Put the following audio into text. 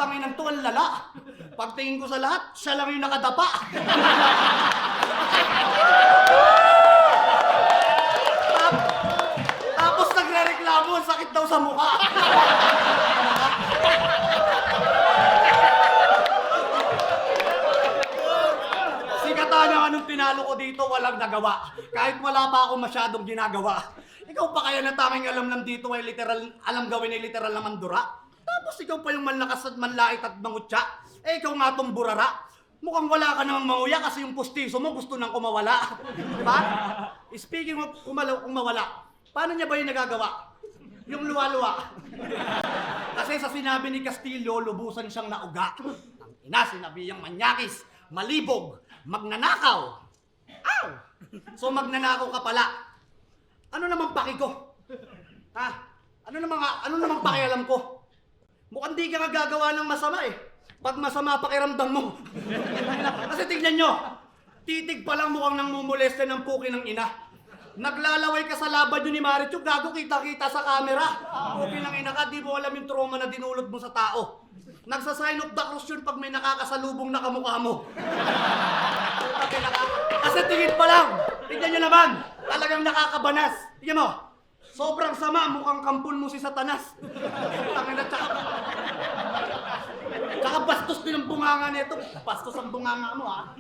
tanginan to, ang lala. Pagtingin ko sa lahat, siya lang yung nakadapa. Tapos nagre-reklamo, ang sakit daw sa mukha. Si Katana, anong pinalo ko dito, walang nagawa. Kahit wala pa ako masyadong ginagawa. Ikaw pa kaya na tanging alam lang dito ay literal, alam gawin ay literal na mandura? Tapos ikaw pa yung manlakas at manlait at mangutya? Eh ikaw nga tong burara. Mukhang wala ka namang manguya kasi yung pustiso mo gusto nang kumawala. Diba? Speaking of kumawala, paano niya ba yung nagagawa? Yung luwa-luwa. Kasi sa sinabi ni Castillo, lubusan siyang nauga. Ang ina, sinabihang manyakis, malibog, magnanakaw. Aw! So magnanakaw ka pala. Ano namang paki ko? Ha? Ano namang pakialam ko? Mukhang di ka gagawa ng masama eh. Pag masama pakiramdam mo. Kasi tignan nyo, titig pa lang mukhang nang mumuleste ng puki ng ina. Naglalaway ka sa labad yun ni Marichu, gago kita-kita sa camera. Puki ng ina ka, di mo alam yung trauma na dinulot mo sa tao. Nagsa-sign of the cross yun pag may nakakasalubong na kamukha mo. Kasi tingin pa lang, tignan nyo naman, talagang nakakabanas. Tignan mo, sobrang sama, mukhang kampul mo si Satanas. Tsaka bastos din ang bunganga nito. Bastos ang bunganga mo, ha?